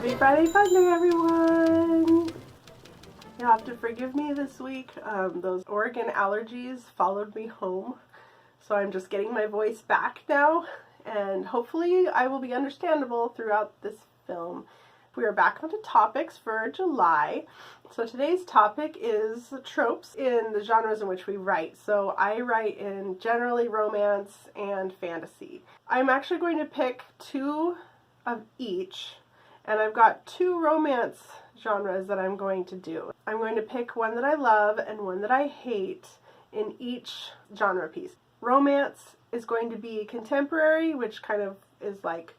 Happy Friday Fun Day, everyone! You'll have to forgive me this week. Those Oregon allergies followed me home, so I'm just getting my voice back now, and hopefully I will be understandable throughout this film. We are back onto topics for July. So today's topic is tropes in the genres in which we write. So I write in generally romance and fantasy. I'm actually going to pick two of each, and I've got two romance genres that I'm going to do. I'm going to pick one that I love and one that I hate in each genre piece. Romance is going to be contemporary, which kind of is like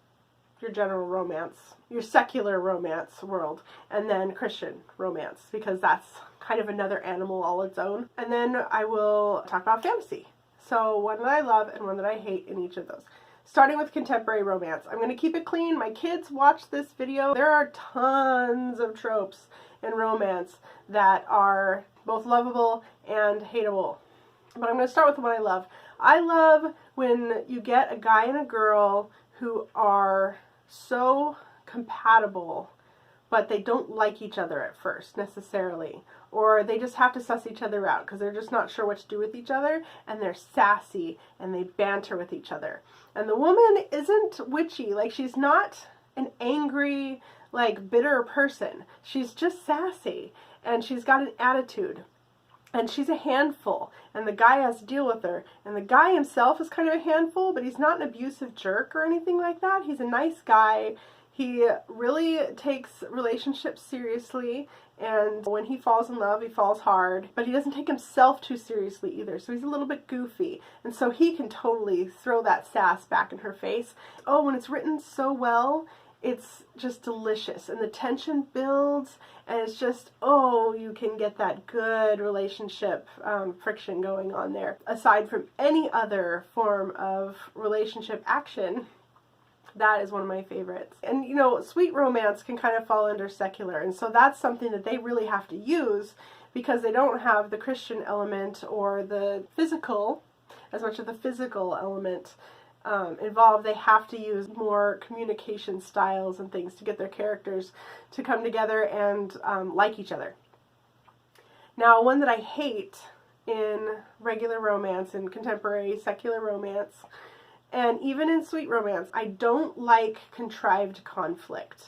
your general romance, your secular romance world, and then Christian romance, because that's kind of another animal all its own. And then I will talk about fantasy. So one that I love and one that I hate in each of those. Starting with contemporary romance. I'm going to keep it clean. My kids watch this video. There are tons of tropes in romance that are both lovable and hateable. But I'm going to start with the one I love. I love when you get a guy and a girl who are so compatible, but they don't like each other at first necessarily, or they just have to suss each other out because they're just not sure what to do with each other, and they're sassy and they banter with each other. And the woman isn't witchy, like she's not an angry, like bitter person. She's just sassy and she's got an attitude. And she's a handful, and the guy has to deal with her. And the guy himself is kind of a handful, but he's not an abusive jerk or anything like that. He's a nice guy. He really takes relationships seriously, and when he falls in love, he falls hard. But he doesn't take himself too seriously either, so he's a little bit goofy. And so he can totally throw that sass back in her face. Oh, when it's written so well, it's just delicious, and the tension builds, and it's just, oh, you can get that good relationship friction going on there. Aside from any other form of relationship action, that is one of my favorites. And you know, sweet romance can kind of fall under secular, and so that's something that they really have to use because they don't have the Christian element or the physical, as much of the physical element involved. They have to use more communication styles and things to get their characters to come together and like each other. Now, one that I hate in regular romance, in contemporary secular romance, and even in sweet romance, I don't like contrived conflict.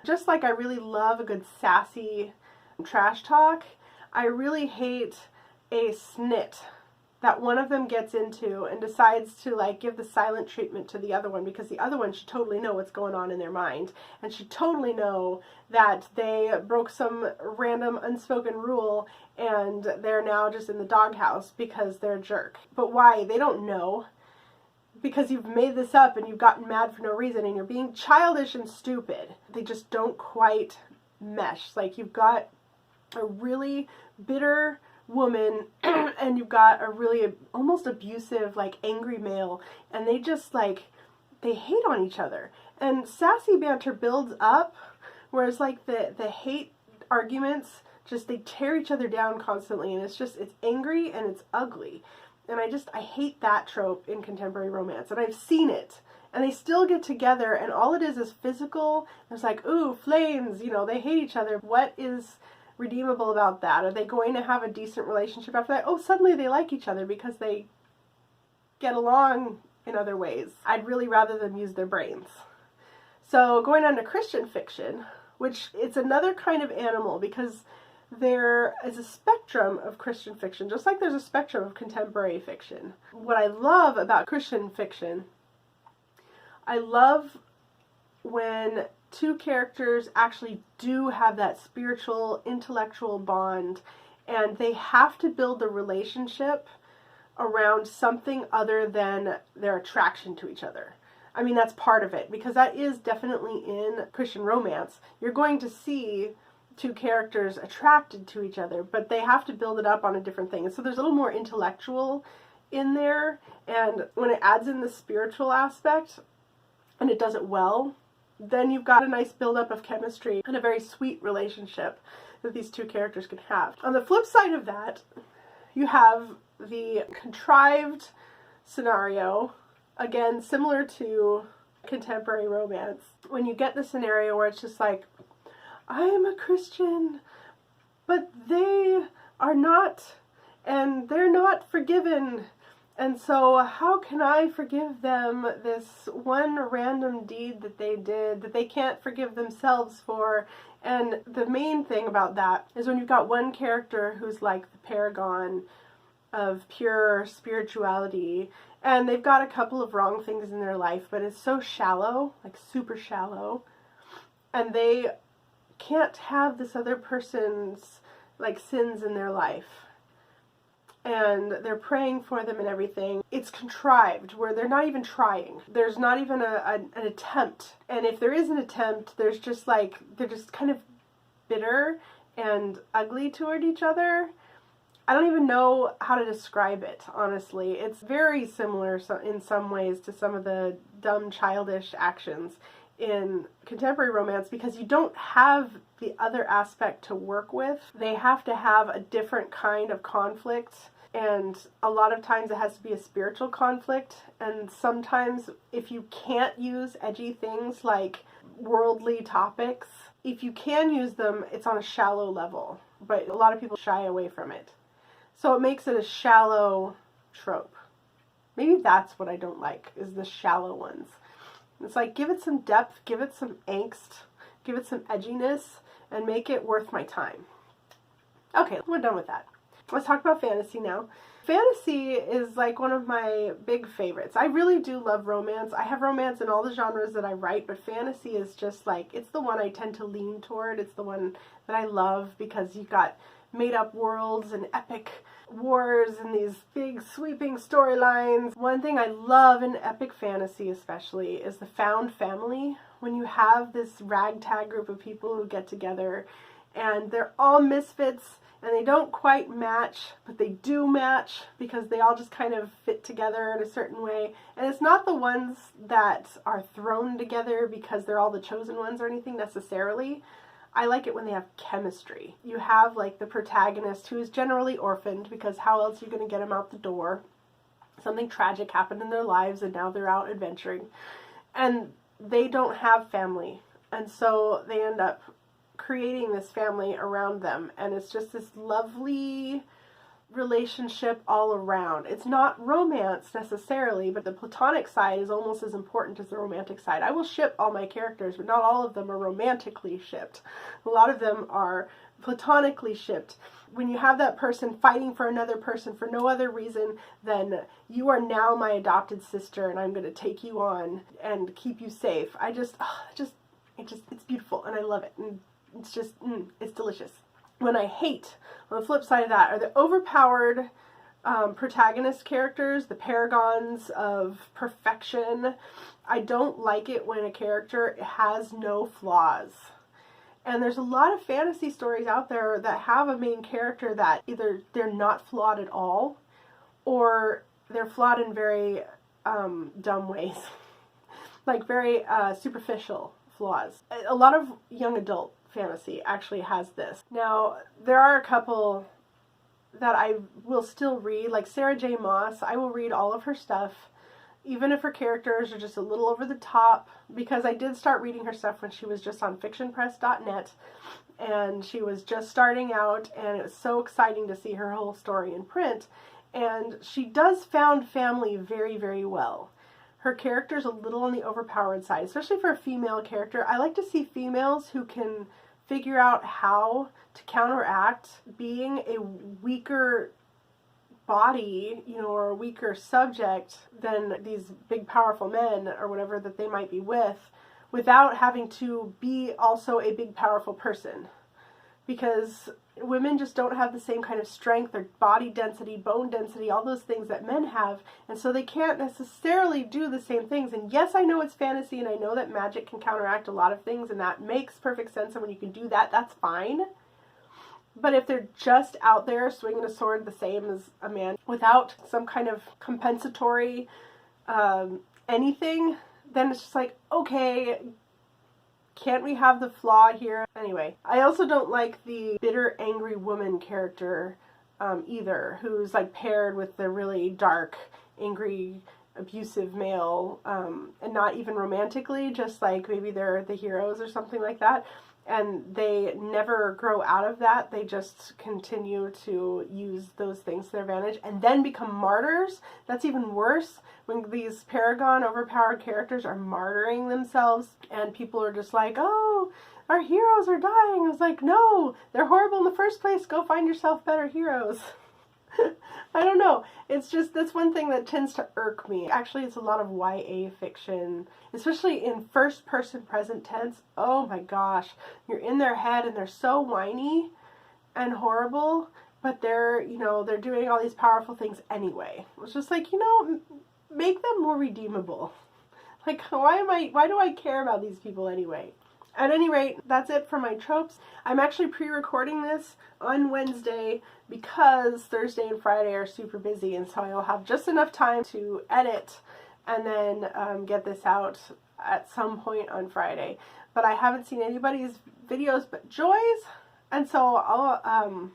Just like I really love a good sassy trash talk, I really hate a snit that one of them gets into and decides to like give the silent treatment to the other one, because the other one should totally know what's going on in their mind and should totally know that they broke some random unspoken rule and they're now just in the doghouse because they're a jerk. But why? They don't know, because you've made this up and you've gotten mad for no reason and you're being childish and stupid. They just don't quite mesh. Like, you've got a really bitter woman and you've got a really almost abusive, like, angry male, and they just, like, they hate on each other. And sassy banter builds up, whereas like the hate arguments, just they tear each other down constantly, and it's angry and it's ugly. And I hate that trope in contemporary romance, and I've seen it. And they still get together, and all it is physical. It's like, ooh, flames, you know, they hate each other. What is redeemable about that? Are they going to have a decent relationship after that? Oh, suddenly they like each other because they get along in other ways. I'd really rather them use their brains. So going on to Christian fiction, which it's another kind of animal, because there is a spectrum of Christian fiction, just like there's a spectrum of contemporary fiction. What I love about Christian fiction, I love when two characters actually do have that spiritual, intellectual bond, and they have to build the relationship around something other than their attraction to each other. I mean, that's part of it, because that is definitely in Christian romance. You're going to see two characters attracted to each other, but they have to build it up on a different thing. And so there's a little more intellectual in there, and when it adds in the spiritual aspect, and it does it well, then you've got a nice buildup of chemistry and a very sweet relationship that these two characters can have. On the flip side of that, you have the contrived scenario, again, similar to contemporary romance. When you get the scenario where it's just like, I am a Christian, but they are not, and they're not forgiven. And so how can I forgive them this one random deed that they did that they can't forgive themselves for? And the main thing about that is when you've got one character who's like the paragon of pure spirituality, and they've got a couple of wrong things in their life, but it's so shallow, like super shallow, and they can't have this other person's like sins in their life. And they're praying for them and everything. It's contrived, where they're not even trying. There's not even an attempt. And if there is an attempt, there's just like, they're just kind of bitter and ugly toward each other. I don't even know how to describe it, honestly. It's very similar in some ways to some of the dumb, childish actions in contemporary romance, because you don't have the other aspect to work with. They have to have a different kind of conflict, and a lot of times it has to be a spiritual conflict, and sometimes if you can't use edgy things like worldly topics, if you can use them, it's on a shallow level, but a lot of people shy away from it. So it makes it a shallow trope. Maybe that's what I don't like, is the shallow ones. It's like, give it some depth, give it some angst, give it some edginess, and make it worth my time. Okay, we're done with that. Let's talk about fantasy now. Fantasy is like one of my big favorites. I really do love romance. I have romance in all the genres that I write, but fantasy is just like, it's the one I tend to lean toward. It's the one that I love because you've got made-up worlds and epic wars and these big sweeping storylines. One thing I love in epic fantasy especially is the found family. When you have this ragtag group of people who get together and they're all misfits and they don't quite match, but they do match because they all just kind of fit together in a certain way. And it's not the ones that are thrown together because they're all the chosen ones or anything necessarily. I like it when they have chemistry. You have like the protagonist who is generally orphaned, because how else are you going to get them out the door? Something tragic happened in their lives and now they're out adventuring. And they don't have family. And so they end up creating this family around them. And it's just this lovely relationship all around. It's not romance necessarily, but the platonic side is almost as important as the romantic side. I will ship all my characters, but not all of them are romantically shipped. A lot of them are platonically shipped. When you have that person fighting for another person for no other reason than you are now my adopted sister and I'm going to take you on and keep you safe. It's beautiful and I love it. And it's just, it's delicious. When I hate, on the flip side of that, are the overpowered protagonist characters, the paragons of perfection. I don't like it when a character has no flaws. And there's a lot of fantasy stories out there that have a main character that either they're not flawed at all, or they're flawed in very dumb ways. Like very superficial flaws. A lot of young adult fantasy actually has this. Now, there are a couple that I will still read, like Sarah J. Maas. I will read all of her stuff, even if her characters are just a little over the top, because I did start reading her stuff when she was just on fictionpress.net, and she was just starting out, and it was so exciting to see her whole story in print. And she does found family very, very well. Her character's a little on the overpowered side, especially for a female character. I like to see females who can figure out how to counteract being a weaker body, or a weaker subject than these big powerful men or whatever that they might be with, without having to be also a big powerful person. Because women just don't have the same kind of strength or body density, bone density, all those things that men have, and so they can't necessarily do the same things. And yes, I know it's fantasy, and I know that magic can counteract a lot of things, and that makes perfect sense, and when you can do that, that's fine. But if they're just out there swinging a sword the same as a man, without some kind of compensatory anything, then it's just like, okay, can't we have the flaw here? Anyway, I also don't like the bitter, angry woman character either, who's like paired with the really dark, angry abusive male, and not even romantically, just like maybe they're the heroes or something like that, and they never grow out of that. They just continue to use those things to their advantage and then become martyrs. That's even worse, when these paragon overpowered characters are martyring themselves and people are just like, oh, our heroes are dying. I was like, no, they're horrible in the first place. Go find yourself better heroes. I don't know. It's just, that's one thing that tends to irk me. Actually, it's a lot of YA fiction, especially in first person present tense. Oh my gosh. You're in their head and they're so whiny and horrible, but they're, you know, they're doing all these powerful things anyway. It's just like, you know, make them more redeemable. Like, why do I care about these people anyway? At any rate, that's it for my tropes. I'm actually pre-recording this on Wednesday because Thursday and Friday are super busy, and so I'll have just enough time to edit and then get this out at some point on Friday. But I haven't seen anybody's videos but Joy's, and so I'll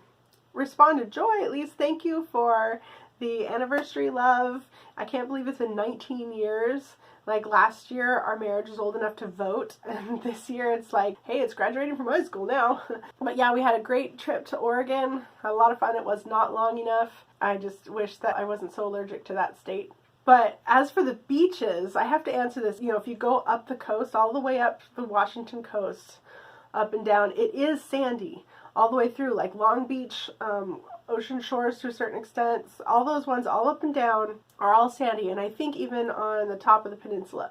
respond to Joy. At least thank you for the anniversary love. I can't believe it's been 19 years. Like last year, our marriage was old enough to vote, and this year it's like, hey, it's graduating from high school now. But yeah, we had a great trip to Oregon. Had a lot of fun. It was not long enough. I just wish that I wasn't so allergic to that state. But as for the beaches, I have to answer this. You know, if you go up the coast, all the way up the Washington coast, up and down, it is sandy all the way through, like Long Beach, Ocean Shores to a certain extent. All those ones, all up and down, are all sandy, and I think even on the top of the peninsula.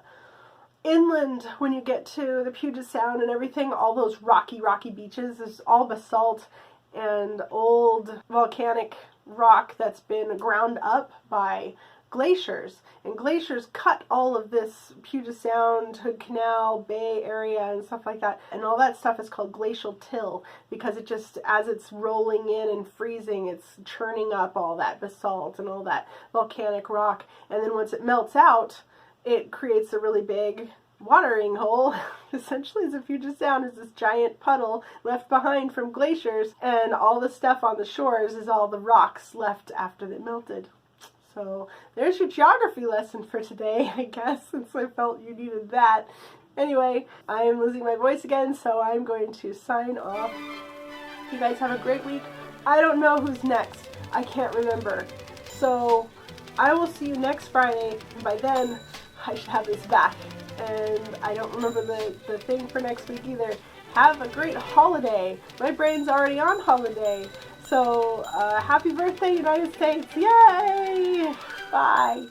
Inland, when you get to the Puget Sound and everything, all those rocky beaches, is all basalt and old volcanic rock that's been ground up by glaciers, and glaciers cut all of this Puget Sound, Hood Canal, Bay area and stuff like that, and all that stuff is called glacial till, because it just, as it's rolling in and freezing, it's churning up all that basalt and all that volcanic rock, and then once it melts out, it creates a really big watering hole. Essentially, the Puget Sound is this giant puddle left behind from glaciers, and all the stuff on the shores is all the rocks left after they melted. So there's your geography lesson for today, I guess, since I felt you needed that. Anyway, I am losing my voice again, so I'm going to sign off. You guys have a great week. I don't know who's next. I can't remember. So I will see you next Friday. By then, I should have this back. And I don't remember the thing for next week either. Have a great holiday. My brain's already on holiday. So, happy birthday, United States. Yay! Bye.